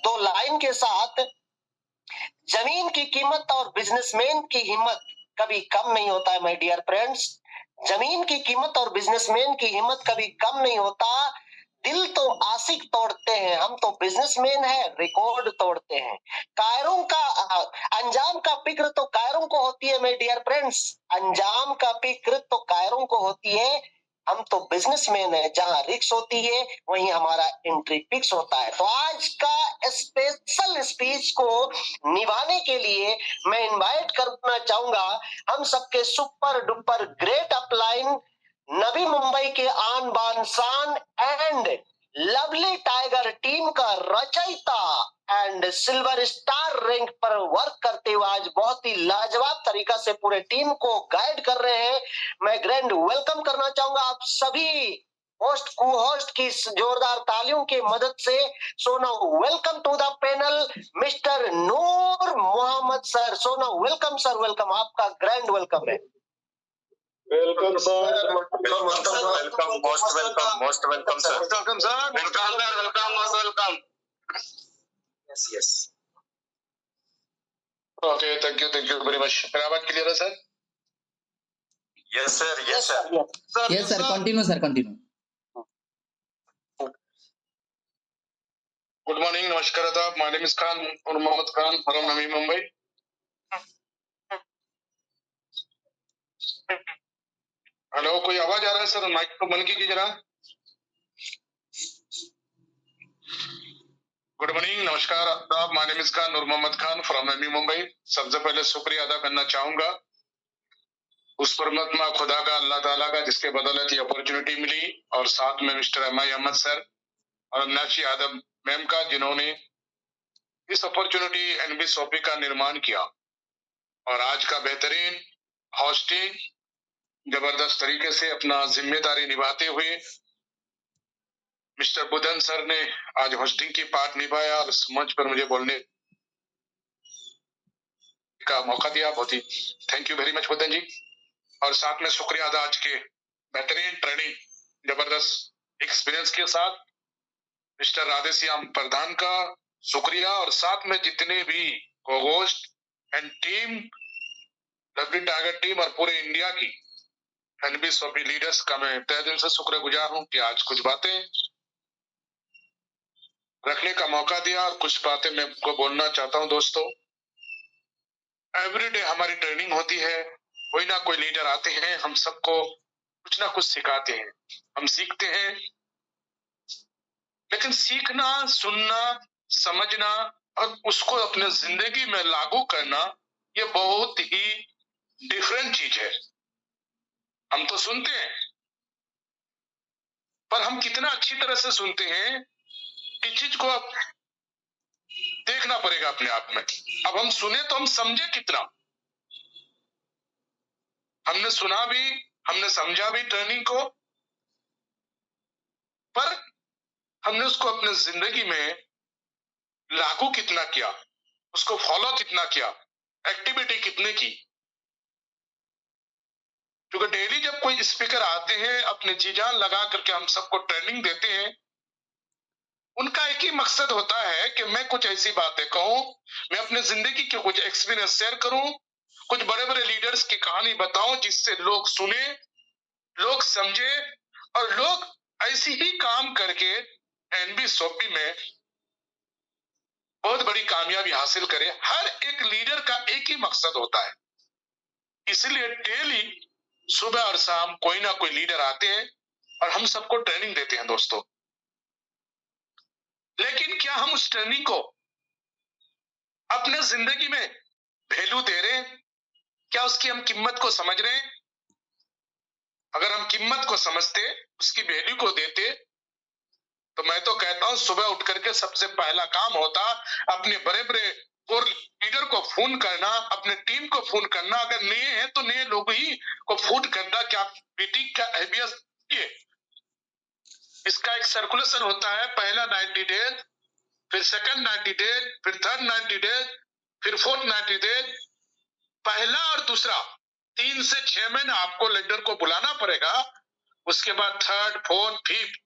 [SPEAKER 2] दो लाइन के साथ। जमीन की कीमत और बिजनेसमैन की हिम्मत कभी कम नहीं होता है माय डियर फ्रेंड्स। जमीन की कीमत और बिजनेसमैन की हिम्मत कभी कम नहीं होता। दिल तो आशिक तोड़ते हैं, हम तो बिजनेसमैन है, रिकॉर्ड तोड़ते हैं। कायरों का अंजाम का फिक्र तो कायरों को होती है माय डियर फ्रेंड्स, अंजाम का फिक्र तो कायरों को होती है। हम तो बिजनेसमैन है, जहां रिस्क होती है वहीं हमारा एंट्री फिक्स होता है। तो आज का स्पेशल स्पीच को निभाने के लिए मैं इनवाइट करना चाहूंगा हम सबके super duper great upline, Navi Mumbai के आन बान शान एंड लवली टाइगर टीम का रचयिता एंड सिल्वर स्टार रैंक पर वर्क करते हुए आज बहुत ही लाजवाब तरीका से पूरे टीम को गाइड कर रहे हैं। मैं ग्रैंड वेलकम करना चाहूंगा आप सभी होस्ट को होस्ट की जोरदार तालियों की मदद से। So now welcome to the panel mister Noor Mohammad sir. So now welcome sir, welcome, आपका ग्रैंड वेलकम है।
[SPEAKER 3] Welcome sir,
[SPEAKER 4] welcome, most welcome sir.
[SPEAKER 3] Welcome sir,
[SPEAKER 4] welcome, most welcome.
[SPEAKER 1] Yes
[SPEAKER 3] okay, thank you very much. मेरा आवाज clear है sir?
[SPEAKER 4] Yes sir, yes sir.
[SPEAKER 5] Yes, sir. Continue, sir. Continue.
[SPEAKER 3] Good morning, नमस्कार आदाब। My name is Khan और Mohammad Khan from Navi Mumbai. Hello, कोई आवाज आ रहा है सर? माइक को बंद कीजिए जरा। गुड मॉर्निंग, नमस्कार आदाब। माय नेम इज खान और मोहम्मद खान फ्रॉम नवी मुंबई। सबसे पहले शुक्रिया अदा करना चाहूंगा उस परमात्मा खुदा का, अल्लाह ताला का, जिसके बदौलत ये अपॉर्चुनिटी मिली, और साथ में मिस्टर एम.आई. अहमद सर और अविनाशी यादव मैम का, जिन्होंने इस अपॉर्चुनिटी एनबी सोपी का निर्माण किया और आज का बेहतरीन होस्टिंग जबरदस्त तरीके से अपना जिम्मेदारी निभाते हुए मिस्टर बुधन सर ने आज होस्टिंग की पार्ट निभाया और इस मंच पर मुझे बोलने का मौका दिया। बहुत ही thank you very much Budhan ji. और साथ में शुक्रिया अदा आज के बेहतरीन ट्रेनिंग जबरदस्त एक्सपीरियंस के साथ मिस्टर राधेश्याम प्रधान का शुक्रिया, और साथ में जितने भी co-host and team, lovely tiger team और पूरे इंडिया की एनबी सोपी लीडर्स का मैं तहे दिल से शुक्रगुजार हूं कि आज कुछ बातें रखने का मौका दिया और कुछ बातें मैं आपको बोलना चाहता हूं। दोस्तों, एवरीडे हमारी ट्रेनिंग होती है, कोई ना कोई लीडर आते हैं, हम सबको कुछ ना कुछ सिखाते हैं, हम सीखते हैं, लेकिन सीखना, सुनना, समझना और उसको अपने जिंदगी में लागू करना, ये बहुत ही डिफरेंट चीज है। हम तो सुनते हैं, पर हम कितना अच्छी तरह से सुनते हैं, इस चीज को अब देखना पड़ेगा अपने आप में। अब हम सुने तो हम समझे कितना, हमने सुना भी, हमने समझा भी ट्रेनिंग को, पर हमने उसको अपने जिंदगी में लागू कितना किया, उसको फॉलो कितना किया, एक्टिविटी कितने की। क्योंकि डेली जब कोई स्पीकर आते हैं, अपने जी जान लगा करके हम सबको ट्रेनिंग देते हैं, उनका एक ही मकसद होता है कि मैं कुछ ऐसी बातें कहूं, मैं अपने जिंदगी के कुछ एक्सपीरियंस शेयर करूं, कुछ बड़े बड़े लीडर्स की कहानी बताऊं, जिससे लोग सुने, लोग समझे और लोग ऐसी ही काम करके एनबी सोपी में बहुत बड़ी कामयाबी हासिल करे। हर एक लीडर का एक ही मकसद होता है, इसलिए डेली सुबह और शाम कोई ना कोई लीडर आते हैं और हम सबको ट्रेनिंग देते हैं दोस्तों। लेकिन क्या हम उस ट्रेनिंग को अपने जिंदगी में वैल्यू दे रहे हैं? क्या उसकी हम कीमत को समझ रहे हैं? अगर हम कीमत को समझते, उसकी वैल्यू को देते, तो मैं तो कहता हूं सुबह उठ करके सबसे पहला काम होता अपने बड़े बड़े और लीडर को फोन करना, अपने टीम को फोन करना, अगर नए हैं तो नए लोग ही को फोन करना कि आप मीटिंग का अहमियत ये। इसका एक सर्कुलेशन होता है, पहला 90 डेज, फिर सेकंड 90 डेज, फिर थर्ड 90 डेज, फिर फोर्थ 90 डेज। पहला और दूसरा 3 से 6 महीने आपको लीडर को बुलाना पड़ेगा, उसके बाद थर्ड, फोर्थ, फिफ्थ,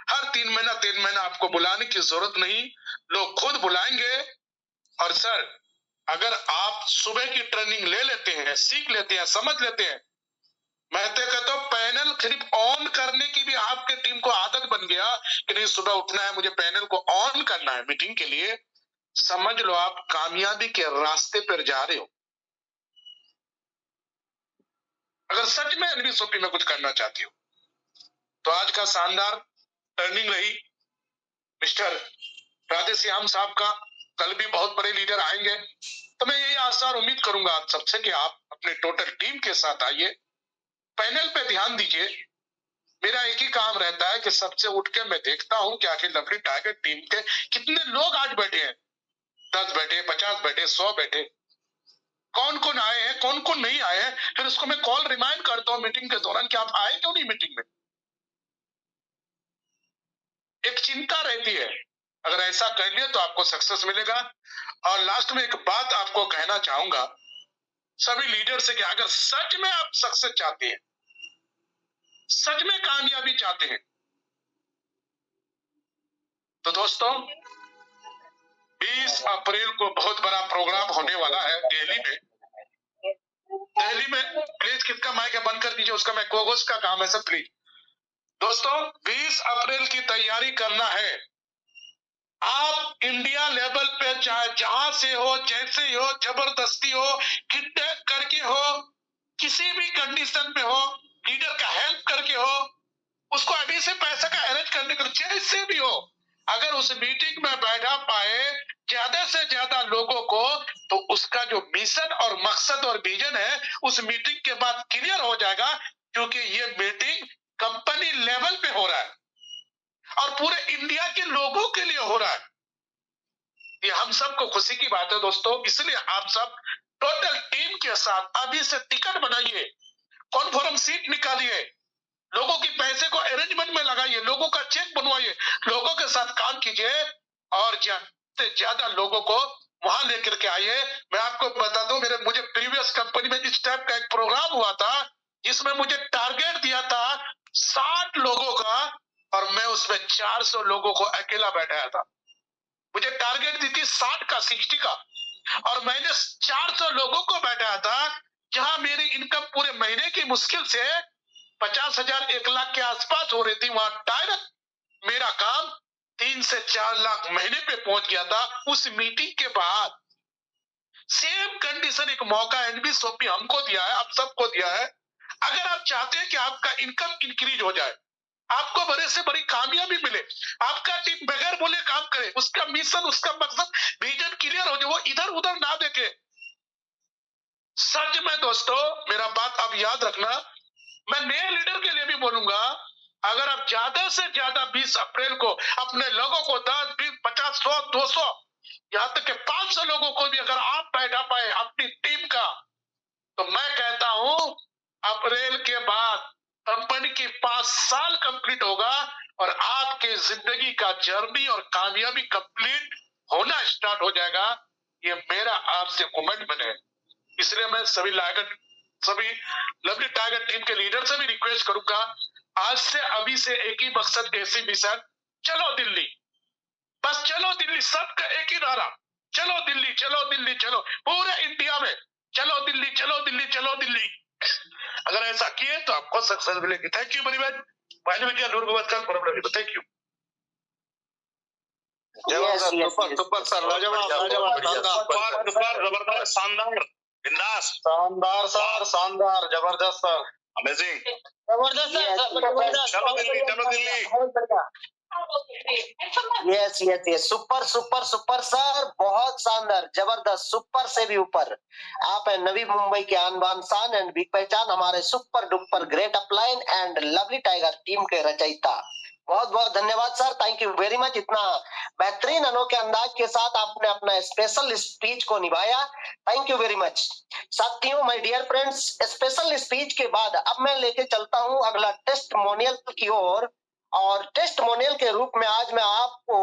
[SPEAKER 3] हर 3 महीना 3 महीना आपको बुलाने की जरूरत नहीं, लोग खुद बुलाएंगे। और सर, अगर आप सुबह की ट्रेनिंग ले लेते हैं, सीख लेते हैं, समझ लेते हैं, मैं तो कहता हूं पैनल सिर्फ ऑन करने की भी आपके टीम को आदत बन गया कि नहीं सुबह उठना है, मुझे पैनल को ऑन करना है मीटिंग के लिए, समझ लो आप कामयाबी के रास्ते पर जा रहे हो। अगर सच में एनबी सोपी में कुछ करना चाहती हो तो आज का शानदार ट्रेनिंग रही मिस्टर राधेश्याम साहब का, कल भी बहुत बड़े लीडर आएंगे, तो मैं यही आशा और उम्मीद करूंगा आप सबसे कि आप अपने टोटल टीम के साथ आइए, पैनल पे ध्यान दीजिए। मेरा एक ही काम रहता है कि सबसे उठ के मैं देखता हूं कि आखिर लवली टाइगर टीम के कितने लोग आज बैठे हैं, 10 बैठे, 50 बैठे, 100 बैठे, कौन कौन आए हैं, कौन कौन नहीं आए हैं, फिर उसको मैं कॉल रिमाइंड करता हूं मीटिंग के दौरान कि आप आए क्यों नहीं मीटिंग में। एक चिंता रहती है, अगर ऐसा कर लिया तो आपको सक्सेस मिलेगा। और लास्ट में एक बात आपको कहना चाहूंगा सभी लीडर से कि अगर सच में आप सक्सेस चाहते हैं सच में कामयाबी चाहते हैं। तो दोस्तों 20 अप्रैल को बहुत बड़ा प्रोग्राम होने वाला है दिल्ली में। प्लीज किसका माइक है बंद कर दीजिए, उसका मैं कोगोस का काम है सर प्लीज। दोस्तों 20 अप्रैल की तैयारी करना है। आप इंडिया लेवल पे चाहे जहां से हो, जैसे हो, जबरदस्ती हो, किडनैप करके हो, किसी भी कंडीशन में हो, लीडर का हेल्प करके हो, उसको अभी से पैसा का अरेंज करने के जैसे भी हो, अगर उस मीटिंग में बैठा पाए ज्यादा से ज्यादा लोगों को, तो उसका जो मिशन और मकसद और विजन है उस मीटिंग के बाद क्लियर हो जाएगा। क्योंकि ये मीटिंग कंपनी लेवल पे हो रहा है और पूरे इंडिया के लोगों के लिए हो रहा है। ये हम सबको खुशी की बात है दोस्तों। इसलिए आप सब टोटल टीम के साथ अभी से टिकट बनाइए, कॉन्फर्म सीट निकालिए, लोगों की पैसे को अरेंजमेंट में लगाइए, लोगों का चेक बनवाइए, लोगों के साथ काम कीजिए और ज्यादा से ज्यादा लोगों को वहां लेकर के आइए। मैं आपको बता दूं, मुझे प्रीवियस कंपनी में इस टाइप का एक प्रोग्राम हुआ था जिसमें मुझे टारगेट दिया था 60 लोगों का और मैं उसमें 400 लोगों को अकेला बैठाया था। मुझे टारगेट दी थी 60 का, 60 का, और मैंने 400 लोगों को बैठाया था। जहां मेरी इनकम पूरे महीने की मुश्किल से 50,000 1 लाख के आसपास हो रही थी, वहां डायरेक्ट मेरा काम 3 से 4 लाख महीने पे पहुंच गया था। उस मीटिंग के बाद सेम कंडीशन एक मौका एनबीएसओपी हमको दिया है, आप सबको दिया है। अगर आप चाहते हैं कि आपका इनकम इंक्रीज हो जाए, आपको बड़े से बड़ी कामयाबी मिले, आपका टीम बगैर बोले काम करे, उसका मिशन, उसका मकसद, विजन क्लियर हो जाए, वो इधर उधर ना देखे। सच में दोस्तों मेरा बात आप याद रखना, मैं नए लीडर के लिए भी बोलूंगा, अगर आप ज्यादा से ज्यादा 20 अप्रैल को अपने लोगों को 10, 20, 50, 100, 200, यहां तक के 500 लोगों को भी अगर आप बैठा पाए अपनी टीम का, तो मैं कहता हूं अप्रैल के बाद कंपनी की 5 साल कंप्लीट होगा और आपके जिंदगी का जर्नी और कामयाबी कंप्लीट होना स्टार्ट हो जाएगा। ये मेरा आपसे कमिटमेंट है। इसलिए मैं सभी लवली टाइगर टीम के लीडर से भी रिक्वेस्ट करूंगा, आज से अभी से एक ही मकसद, ऐसी मिशन, चलो दिल्ली, बस चलो दिल्ली, सबका एक ही नारा, चलो दिल्ली, चलो दिल्ली, चलो पूरे इंडिया में, चलो दिल्ली, चलो दिल्ली, चलो दिल्ली। अगर ऐसा किए तो आपको सक्सेस मिलेगी। Thank you very much. Thank you.
[SPEAKER 4] Super sir, लाजवाब लाजवाब, सुपर जबरदस्त, शानदार, बिंदास, शानदार सर, शानदार, जबरदस्त सर, अमेजिंग,
[SPEAKER 2] जबरदस्त
[SPEAKER 4] चलो दिल्ली, चलो Delhi.
[SPEAKER 2] Yes super super super sir, बहुत शानदार, जबरदस्त, सुपर से भी ऊपर। आप है नवी मुंबई के आन बान शान एंड बिग पहचान, हमारे super duper great upline and lovely tiger team के रचयिता। बहुत बहुत धन्यवाद sir, thank you very much. इतना बेहतरीन अनोखे अंदाज के साथ आपने अपना स्पेशल स्पीच को निभाया, थैंक यू वेरी मच। साथियों, my dear friends, special speech के बाद अब मैं लेके चलता हूं अगला टेस्टमोनियल की ओर, और टेस्टमोनियल के रूप में आज मैं आपको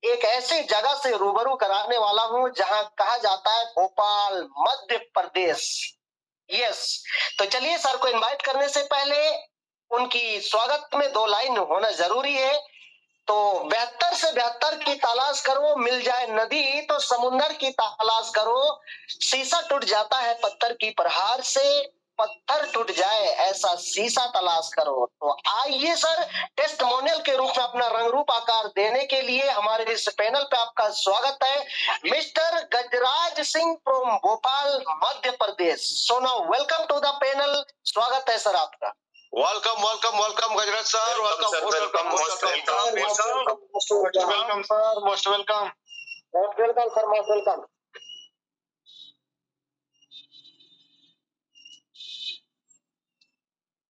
[SPEAKER 2] एक ऐसी जगह से रूबरू कराने वाला हूं जहां कहा जाता है भोपाल, मध्य प्रदेश। यस, तो चलिए सर को इनवाइट करने से पहले उनकी स्वागत में 2 लाइन होना जरूरी है। तो बेहतर से बेहतर की तलाश करो, मिल जाए नदी तो समुंदर की तलाश करो, शीशा टूट जाता है पत्थर की प्रहार से, पत्थर टूट जाए ऐसा शीशा तलाश करो। तो आइए सर, टेस्टमोनियल के रूप में अपना रंग रूप आकार देने के लिए हमारे इस पैनल पे आपका स्वागत है, mister Gajraj Singh from Bhopal, Madhya Pradesh. So now welcome to the panel, स्वागत है सर आपका।
[SPEAKER 4] Welcome welcome welcome Gajraj sir, welcome, welcome, most welcome, welcome sir, most welcome,
[SPEAKER 2] most welcome sir, most welcome.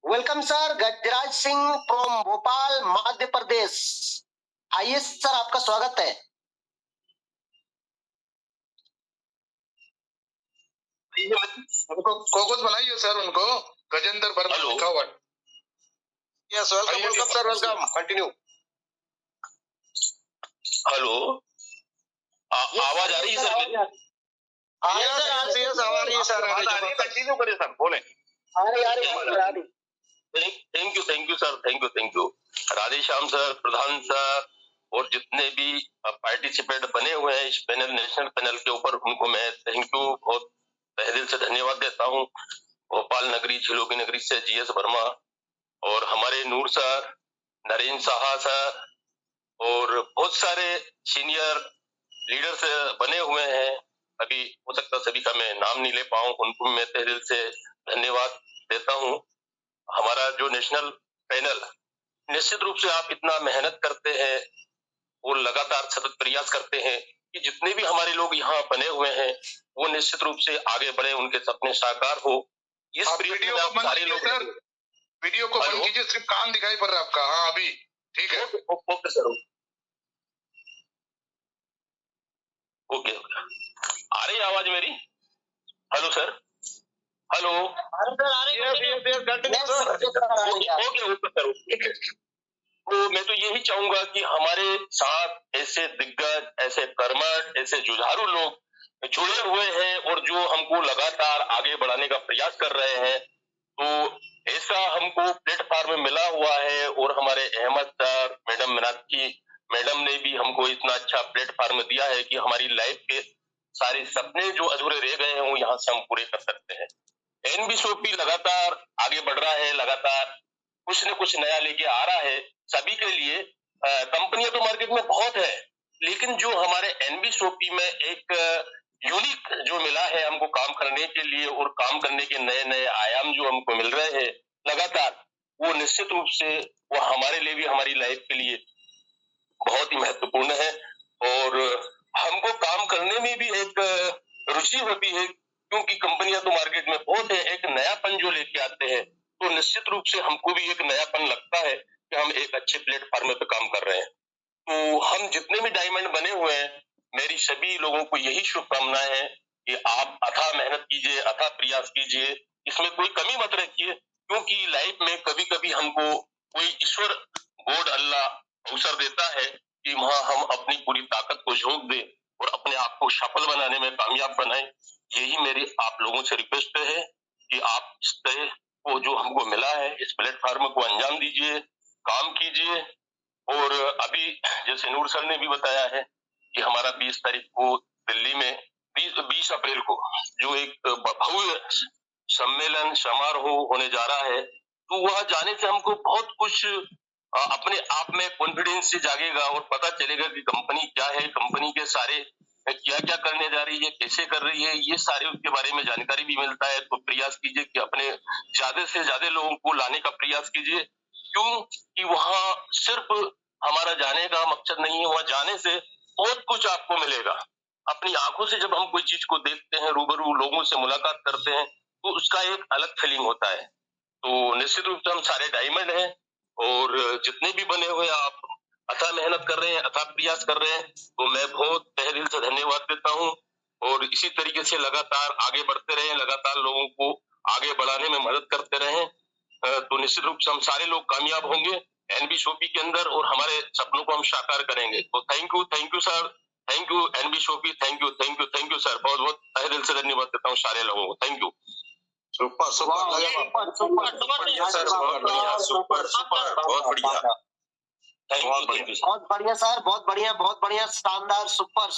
[SPEAKER 2] Welcome sir, Gajraj Singh from Bhopal, Madhya Pradesh. आइए सर, आपका स्वागत है।
[SPEAKER 3] उनको कोगोस बनाइए सर, उनको गजेंद्र वर्मा लिखा हुआ।
[SPEAKER 4] Yes, welcome welcome sir, welcome, continue. Hello, आवाज आ रही है सर? यस, आ रही है सर, कंटिन्यू करिए सर, बोले।
[SPEAKER 2] आ रही
[SPEAKER 4] thank you sir, thank you Radheshyam sir, Pradhan sir और जितने भी पार्टिसिपेंट बने हुए हैं इस पैनल, नेशनल पैनल के ऊपर, उनको मैं थैंक यू बहुत तहे दिल से धन्यवाद देता हूँ। भोपाल नगरी, झीलों की नगरी से GS वर्मा और हमारे नूर सर, नरेंद्र साहा सर और बहुत सारे सीनियर लीडर्स बने हुए हैं। अभी हो सकता सभी का मैं नाम नहीं ले पाऊं, उनको मैं तहे दिल से धन्यवाद देता हूं। हमारा जो नेशनल पैनल, निश्चित रूप से आप इतना मेहनत करते हैं और लगातार सतत प्रयास करते हैं कि जितने भी हमारे लोग यहाँ बने हुए हैं वो निश्चित रूप से आगे बढ़े, उनके सपने साकार हो। इस
[SPEAKER 3] वीडियो को बंद कीजिए सर, वीडियो को बंद कीजिए, सिर्फ कान दिखाई पड़ रहा है आपका। हाँ अभी ठीक है,
[SPEAKER 4] ओके सर, ओके। आ रही आवाज मेरी? Hello sir, hello. तो मैं तो यही चाहूंगा कि हमारे साथ ऐसे दिग्गज, ऐसे कर्मठ, ऐसे जुझारू लोग जुड़े हुए हैं और जो हमको लगातार आगे बढ़ाने का प्रयास कर रहे हैं। तो ऐसा हमको प्लेटफॉर्म मिला हुआ है और हमारे Ahmad sir, madam Meenakshi madam ने भी हमको इतना अच्छा प्लेटफॉर्म दिया है कि हमारी लाइफ के सारे सपने जो अधूरे रह गए हैं वो यहाँ से हम पूरे कर सकते हैं। NBCOP लगातार आगे बढ़ रहा है, लगातार कुछ न कुछ नया लेके आ रहा है सभी के लिए। कंपनियां तो मार्केट में बहुत है, लेकिन जो हमारे NBCOP में एक यूनिक जो मिला है हमको काम करने के लिए और काम करने के नए नए आयाम जो हमको मिल रहे हैं लगातार, वो निश्चित रूप से वो हमारे लिए भी, हमारी लाइफ के लिए बहुत ही महत्वपूर्ण है। और हमको काम करने में भी एक रुचि होती है, क्योंकि कंपनियां तो मार्केट में बहुत है, एक नयापन जो लेके आते हैं तो निश्चित रूप से हमको भी एक नयापन लगता है कि हम एक अच्छे प्लेटफॉर्म पे काम कर रहे हैं। तो हम जितने भी डायमंड बने हुए हैं, मेरी सभी लोगों को यही शुभकामनाएं हैं कि आप अथाह मेहनत कीजिए, अथाह प्रयास कीजिए, इसमें कोई कमी मत रखिए, क्योंकि लाइफ में कभी कभी हमको कोई ईश्वर, गॉड, अल्लाह अवसर देता है कि वहां हम अपनी पूरी ताकत को झोंक दें और अपने आप को सफल बनाने में कामयाब बनाएं। यही मेरी आप लोगों से रिक्वेस्ट है कि आप इस तरह को जो हमको मिला है इस प्लेटफॉर्म को अंजाम दीजिए, काम कीजिए। और अभी जैसे नूर सर ने भी बताया है कि हमारा 20 तारीख को दिल्ली में 20 अप्रैल को जो एक भव्य सम्मेलन समारोह होने जा रहा है, तो वहां जाने से हमको बहुत कुछ अपने आप में कॉन्फिडेंस से जागेगा और पता चलेगा कि कंपनी क्या है, कंपनी के सारे क्या क्या करने जा रही है, कैसे कर रही है, ये सारे उसके बारे में जानकारी भी मिलता है। तो प्रयास कीजिए कि अपने ज्यादा से ज्यादा लोगों को लाने का प्रयास कीजिए, क्यों कि वहां सिर्फ हमारा जाने का मकसद नहीं है, वहां जाने से बहुत कुछ आपको मिलेगा। अपनी आंखों से जब हम कोई चीज को देखते हैं, रूबरू लोगों से मुलाकात करते हैं, तो उसका एक अलग फीलिंग होता है। तो निश्चित रूप से हम सारे डायमंड हैं और जितने भी बने हुए आप अथाह मेहनत कर रहे हैं, अथाह प्रयास कर रहे हैं, तो मैं बहुत तहे दिल से धन्यवाद देता हूँ। और इसी तरीके से लगातार आगे बढ़ते रहें, लगातार लोगों को आगे बढ़ाने में मदद करते रहें, तो निश्चित रूप से हम सारे लोग कामयाब होंगे NBCOP के अंदर और हमारे सपनों को हम साकार करेंगे। तो thank you sir, thank you NBCOP, thank you sir, बहुत बहुत तहे दिल से धन्यवाद देता हूँ सारे लोगों को। Thank you.
[SPEAKER 2] Super super
[SPEAKER 4] sir, बहुत बढ़िया, सुपर बहुत बढ़िया, थैंक यू सर,
[SPEAKER 2] बहुत बढ़िया सर, बहुत बढ़िया, शानदार, सुपर।